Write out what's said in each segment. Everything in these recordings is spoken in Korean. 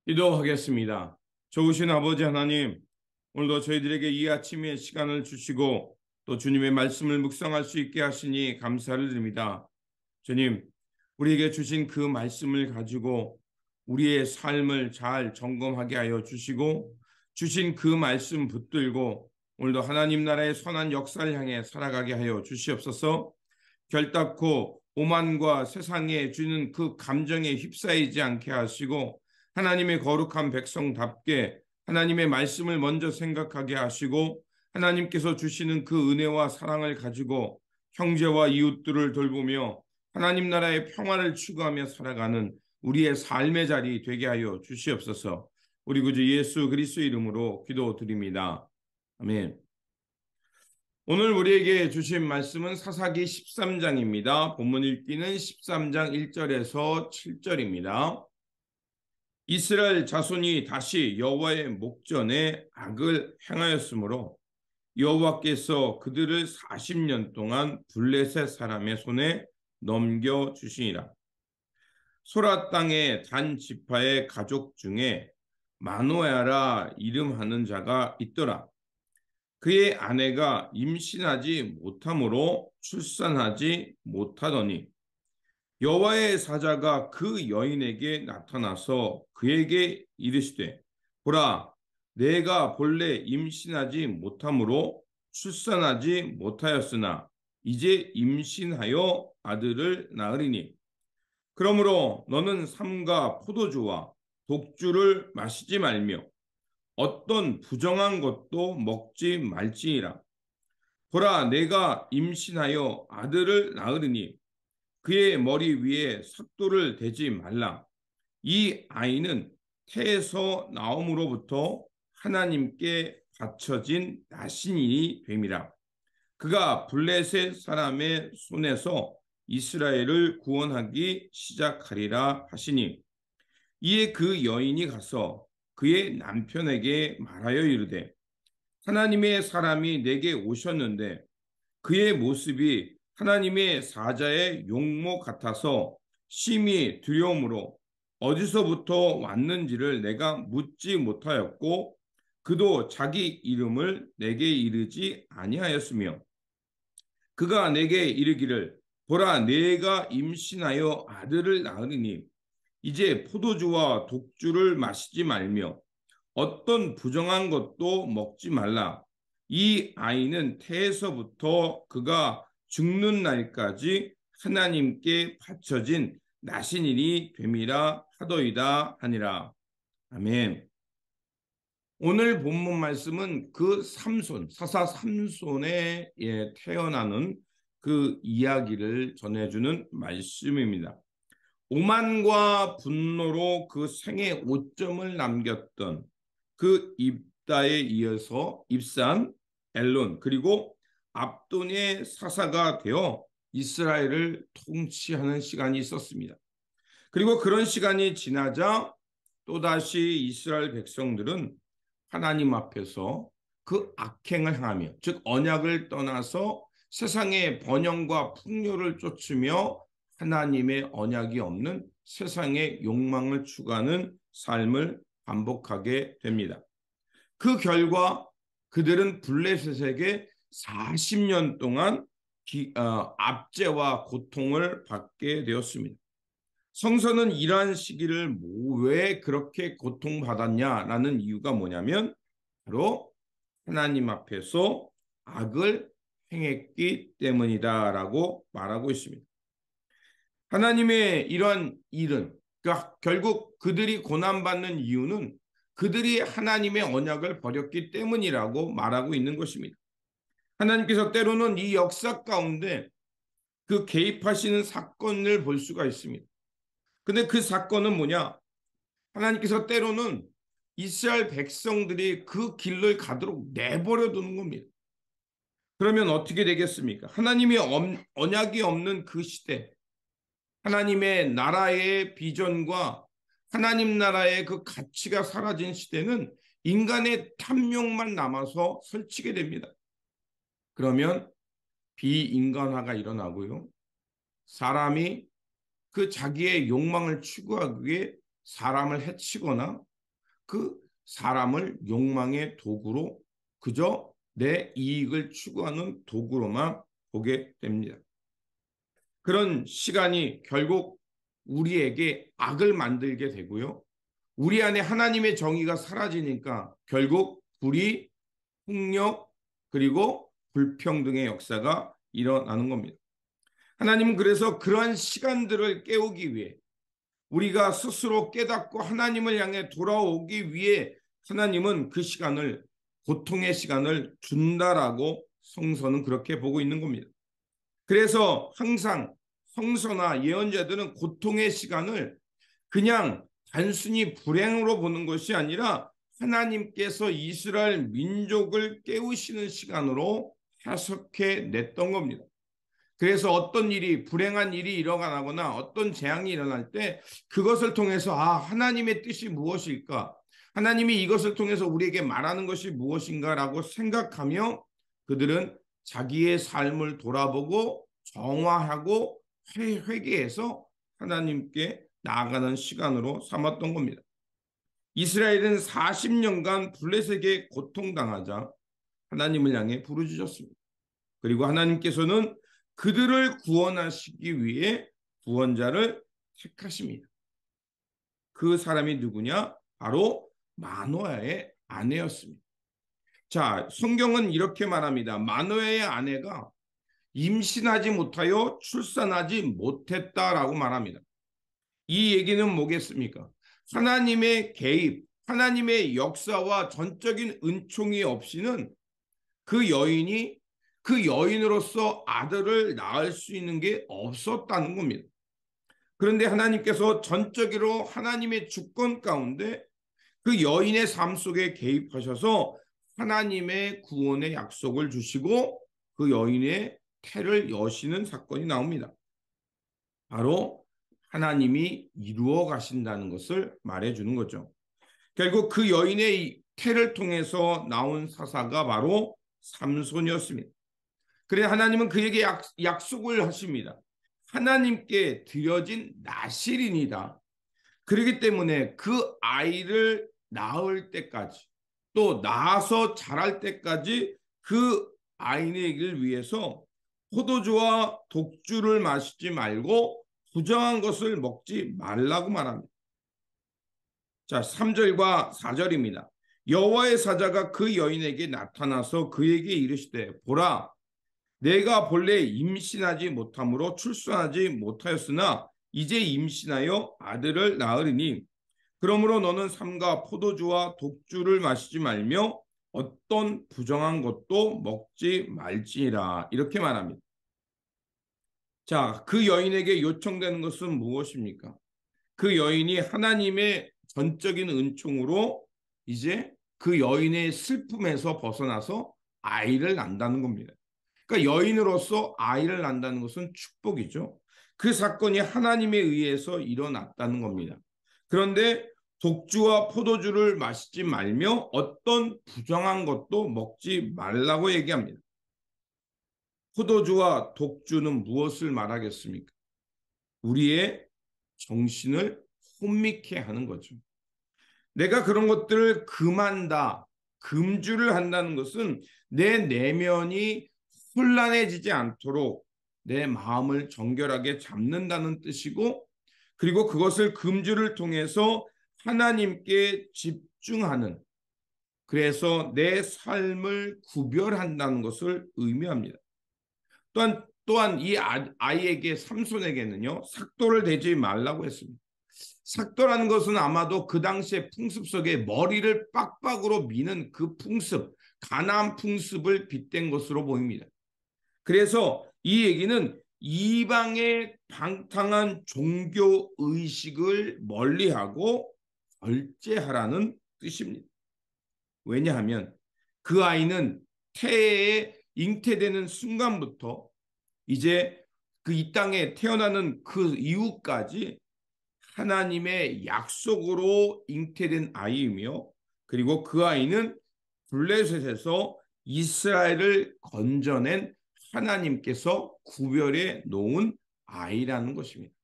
기도하겠습니다. 좋으신 아버지 하나님, 오늘도 저희들에게 이 아침에 시간을 주시고 또 주님의 말씀을 묵상할 수 있게 하시니 감사를 드립니다. 주님, 우리에게 주신 그 말씀을 가지고 우리의 삶을 잘 점검하게 하여 주시고 주신 그 말씀 붙들고 오늘도 하나님 나라의 선한 역사를 향해 살아가게 하여 주시옵소서. 결단코 오만과 세상에 주는 그 감정에 휩싸이지 않게 하시고 하나님의 거룩한 백성답게 하나님의 말씀을 먼저 생각하게 하시고 하나님께서 주시는 그 은혜와 사랑을 가지고 형제와 이웃들을 돌보며 하나님 나라의 평화를 추구하며 살아가는 우리의 삶의 자리 되게 하여 주시옵소서. 우리 구주 예수 그리스도 이름으로 기도드립니다. 아멘. 오늘 우리에게 주신 말씀은 사사기 13장입니다. 본문 읽기는 13장 1절에서 7절입니다. 이스라엘 자손이 다시 여호와의 목전에 악을 행하였으므로 여호와께서 그들을 40년 동안 블레셋 사람의 손에 넘겨주시니라. 소라 땅의 단 지파의 가족 중에 마노야라 이름하는 자가 있더라. 그의 아내가 임신하지 못하므로 출산하지 못하더니 여호와의 사자가 그 여인에게 나타나서 그에게 이르시되 보라, 내가 본래 임신하지 못하므로 출산하지 못하였으나 이제 임신하여 아들을 낳으리니 그러므로 너는 삼가 포도주와 독주를 마시지 말며 어떤 부정한 것도 먹지 말지니라. 보라, 내가 임신하여 아들을 낳으리니 그의 머리 위에 삭도를 대지 말라. 이 아이는 태에서 나옴으로부터 하나님께 바쳐진 나신이 됨이라. 그가 블레셋 사람의 손에서 이스라엘을 구원하기 시작하리라 하시니 이에 그 여인이 가서 그의 남편에게 말하여 이르되 하나님의 사람이 내게 오셨는데 그의 모습이 하나님의 사자의 용모 같아서 심히 두려움으로 어디서부터 왔는지를 내가 묻지 못하였고 그도 자기 이름을 내게 이르지 아니하였으며 그가 내게 이르기를 보라, 내가 임신하여 아들을 낳으리니 이제 포도주와 독주를 마시지 말며 어떤 부정한 것도 먹지 말라. 이 아이는 태에서부터 그가 죽는 날까지 하나님께 바쳐진 나신일이 됨이라 하더이다 하니라. 아멘. 오늘 본문 말씀은 그 삼손, 사사 삼손에 태어나는 그 이야기를 전해주는 말씀입니다. 오만과 분노로 그 생의 오점을 남겼던 그 입다에 이어서 입산 엘론 그리고 압돈의 사사가 되어 이스라엘을 통치하는 시간이 있었습니다. 그리고 그런 시간이 지나자 또다시 이스라엘 백성들은 하나님 앞에서 그 악행을 행하며 즉 언약을 떠나서 세상의 번영과 풍요를 쫓으며 하나님의 언약이 없는 세상의 욕망을 추구하는 삶을 반복하게 됩니다. 그 결과 그들은 블레셋에게 40년 동안 압제와 고통을 받게 되었습니다. 성서는 이러한 시기를 왜 그렇게 고통받았냐라는 이유가 뭐냐면 바로 하나님 앞에서 악을 행했기 때문이다라고 말하고 있습니다. 하나님의 이러한 일은 그러니까 결국 그들이 고난받는 이유는 그들이 하나님의 언약을 버렸기 때문이라고 말하고 있는 것입니다. 하나님께서 때로는 이 역사 가운데 그 개입하시는 사건을 볼 수가 있습니다. 근데 그 사건은 뭐냐? 하나님께서 때로는 이스라엘 백성들이 그 길을 가도록 내버려 두는 겁니다. 그러면 어떻게 되겠습니까? 하나님의 언약이 없는 그 시대, 하나님의 나라의 비전과 하나님 나라의 그 가치가 사라진 시대는 인간의 탐욕만 남아서 설치게 됩니다. 그러면 비인간화가 일어나고요. 사람이 그 자기의 욕망을 추구하기 위해 사람을 해치거나 그 사람을 욕망의 도구로, 그저 내 이익을 추구하는 도구로만 보게 됩니다. 그런 시간이 결국 우리에게 악을 만들게 되고요. 우리 안에 하나님의 정의가 사라지니까 결국 불의, 폭력, 그리고 불평등의 역사가 일어나는 겁니다. 하나님은 그래서 그러한 시간들을 깨우기 위해, 우리가 스스로 깨닫고 하나님을 향해 돌아오기 위해 하나님은 그 시간을, 고통의 시간을 준다라고 성서는 그렇게 보고 있는 겁니다. 그래서 항상 성서나 예언자들은 고통의 시간을 그냥 단순히 불행으로 보는 것이 아니라 하나님께서 이스라엘 민족을 깨우시는 시간으로 해석해 냈던 겁니다. 그래서 어떤 일이, 불행한 일이 일어나거나 어떤 재앙이 일어날 때 그것을 통해서 하나님의 뜻이 무엇일까? 하나님이 이것을 통해서 우리에게 말하는 것이 무엇인가라고 생각하며 그들은 자기의 삶을 돌아보고 정화하고 회개해서 하나님께 나아가는 시간으로 삼았던 겁니다. 이스라엘은 40년간 블레셋에게 고통당하자 하나님을 향해 부르짖었습니다. 그리고 하나님께서는 그들을 구원하시기 위해 구원자를 택하십니다. 그 사람이 누구냐? 바로 마노아의 아내였습니다. 자, 성경은 이렇게 말합니다. 마노아의 아내가 임신하지 못하여 출산하지 못했다라고 말합니다. 이 얘기는 뭐겠습니까? 하나님의 개입, 하나님의 역사와 전적인 은총이 없이는 그 여인이 그 여인으로서 아들을 낳을 수 있는 게 없었다는 겁니다. 그런데 하나님께서 전적으로 하나님의 주권 가운데 그 여인의 삶 속에 개입하셔서 하나님의 구원의 약속을 주시고 그 여인의 태를 여시는 사건이 나옵니다. 바로 하나님이 이루어 가신다는 것을 말해주는 거죠. 결국 그 여인의 태를 통해서 나온 사사가 바로 삼손이었습니다. 그래 하나님은 그에게 약속을 하십니다. 하나님께 드려진 나실인이다. 그렇기 때문에 그 아이를 낳을 때까지, 또 낳아서 자랄 때까지 그 아이를 위해서 포도주와 독주를 마시지 말고 부정한 것을 먹지 말라고 말합니다. 자, 3절과 4절입니다. 여호와의 사자가 그 여인에게 나타나서 그에게 이르시되 보라, 내가 본래 임신하지 못함으로 출산하지 못하였으나 이제 임신하여 아들을 낳으리니 그러므로 너는 삼가 포도주와 독주를 마시지 말며 어떤 부정한 것도 먹지 말지니라. 이렇게 말합니다. 자, 그 여인에게 요청되는 것은 무엇입니까? 그 여인이 하나님의 전적인 은총으로 이제 그 여인의 슬픔에서 벗어나서 아이를 낳는다는 겁니다. 그러니까 여인으로서 아이를 낳는다는 것은 축복이죠. 그 사건이 하나님에 의해서 일어났다는 겁니다. 그런데 독주와 포도주를 마시지 말며 어떤 부정한 것도 먹지 말라고 얘기합니다. 포도주와 독주는 무엇을 말하겠습니까? 우리의 정신을 혼미케 하는 거죠. 내가 그런 것들을 금한다, 금주를 한다는 것은 내 내면이 혼란해지지 않도록 내 마음을 정결하게 잡는다는 뜻이고, 그리고 그것을 금주를 통해서 하나님께 집중하는, 그래서 내 삶을 구별한다는 것을 의미합니다. 또한 이 아이에게, 삼손에게는요, 삭도를 대지 말라고 했습니다. 삭도라는 것은 아마도 그 당시의 풍습 속에 머리를 빡빡으로 미는 그 풍습, 가나안 풍습을 빗댄 것으로 보입니다. 그래서 이 얘기는 이방의 방탕한 종교 의식을 멀리하고 절제하라는 뜻입니다. 왜냐하면 그 아이는 태에 잉태되는 순간부터 이제 그 이 땅에 태어나는 그 이후까지 하나님의 약속으로 잉태된 아이이며, 그리고 그 아이는 블레셋에서 이스라엘을 건져낸 하나님께서 구별해 놓은 아이라는 것입니다.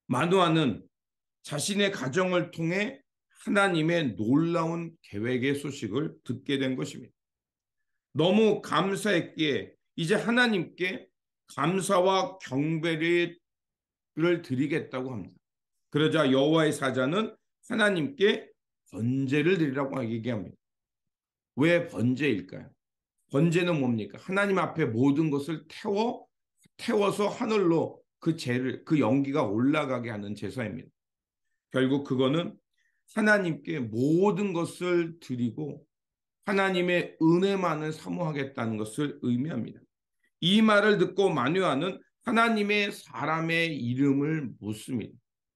마누아는 자신의 가정을 통해 하나님의 놀라운 계획의 소식을 듣게 된 것입니다. 너무 감사했기에 이제 하나님께 감사와 경배를 드리겠다고 합니다. 그러자 여호와의 사자는 하나님께 번제를 드리라고 얘기합니다. 왜 번제일까요? 번제는 뭡니까? 하나님 앞에 모든 것을 태워서 하늘로 그 연기가 올라가게 하는 제사입니다. 결국 그거는 하나님께 모든 것을 드리고 하나님의 은혜만을 사모하겠다는 것을 의미합니다. 이 말을 듣고 마누아는 하나님의 사람의 이름을 묻습니다.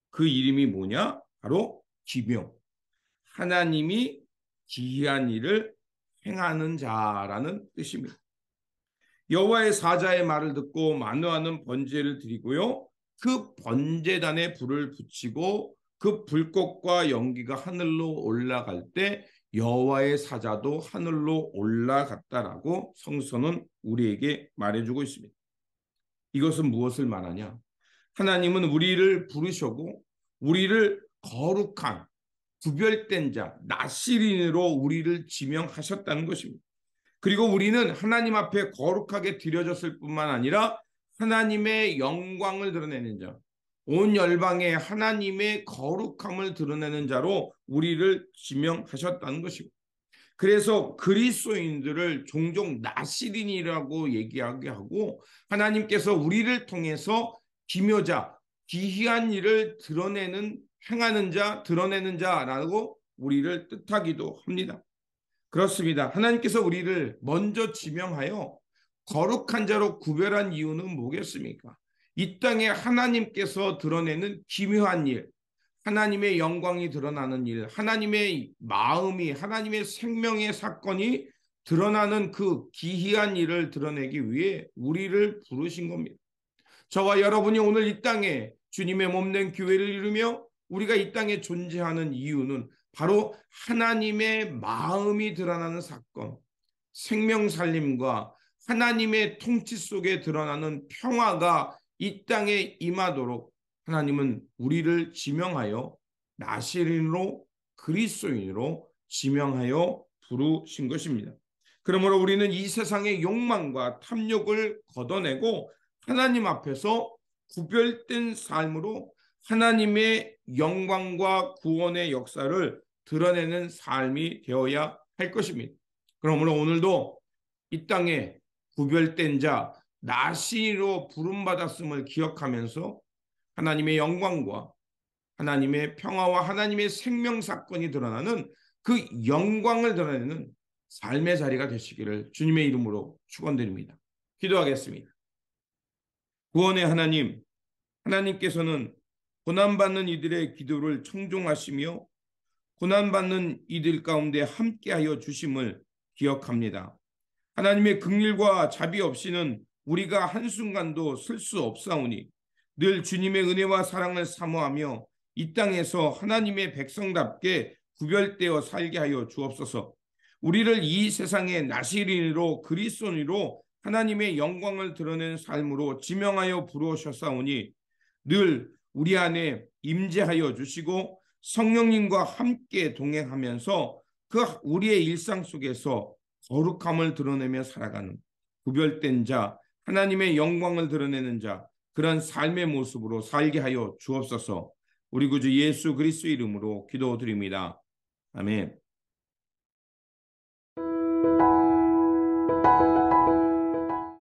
그 이름이 뭐냐? 바로 기묘. 하나님이 기이한 일을 행하는 자라는 뜻입니다. 여호와의 사자의 말을 듣고 마누아는 번제를 드리고요. 그 번제단에 불을 붙이고 그 불꽃과 연기가 하늘로 올라갈 때 여호와의 사자도 하늘로 올라갔다라고 성서는 우리에게 말해주고 있습니다. 이것은 무엇을 말하냐? 하나님은 우리를 부르시고 우리를 거룩한 구별된 자, 나시린으로 우리를 지명하셨다는 것입니다. 그리고 우리는 하나님 앞에 거룩하게 드려졌을 뿐만 아니라 하나님의 영광을 드러내는 자, 온 열방에 하나님의 거룩함을 드러내는 자로 우리를 지명하셨다는 것이고, 그래서 그리스도인들을 종종 나시린이라고 얘기하게 하고 하나님께서 우리를 통해서 기묘자, 기이한 일을 행하는 자, 드러내는 자라고 우리를 뜻하기도 합니다. 그렇습니다. 하나님께서 우리를 먼저 지명하여 거룩한 자로 구별한 이유는 뭐겠습니까? 이 땅에 하나님께서 드러내는 기묘한 일, 하나님의 영광이 드러나는 일, 하나님의 마음이, 하나님의 생명의 사건이 드러나는 그 기이한 일을 드러내기 위해 우리를 부르신 겁니다. 저와 여러분이 오늘 이 땅에 주님의 몸된 교회를 이루며 우리가 이 땅에 존재하는 이유는 바로 하나님의 마음이 드러나는 사건, 생명살림과 하나님의 통치 속에 드러나는 평화가 이 땅에 임하도록 하나님은 우리를 지명하여 나시린으로 그리스도인으로 지명하여 부르신 것입니다. 그러므로 우리는 이 세상의 욕망과 탐욕을 걷어내고 하나님 앞에서 구별된 삶으로 하나님의 영광과 구원의 역사를 드러내는 삶이 되어야 할 것입니다. 그러므로 오늘도 이 땅에 구별된 자, 나시로 부름받았음을 기억하면서 하나님의 영광과 하나님의 평화와 하나님의 생명 사건이 드러나는 그 영광을 드러내는 삶의 자리가 되시기를 주님의 이름으로 축원드립니다. 기도하겠습니다. 구원의 하나님, 하나님께서는 고난받는 이들의 기도를 청종하시며 고난받는 이들 가운데 함께하여 주심을 기억합니다. 하나님의 긍휼과 자비 없이는 우리가 한순간도 설 수 없사오니 늘 주님의 은혜와 사랑을 사모하며 이 땅에서 하나님의 백성답게 구별되어 살게 하여 주옵소서. 우리를 이 세상의 나시린으로 그리스도인으로 하나님의 영광을 드러낸 삶으로 지명하여 부르셨사오니 늘 우리 안에 임재하여 주시고 성령님과 함께 동행하면서 그 우리의 일상 속에서 거룩함을 드러내며 살아가는 구별된 자, 하나님의 영광을 드러내는 자, 그런 삶의 모습으로 살게 하여 주옵소서. 우리 구주 예수 그리스도 이름으로 기도드립니다. 아멘.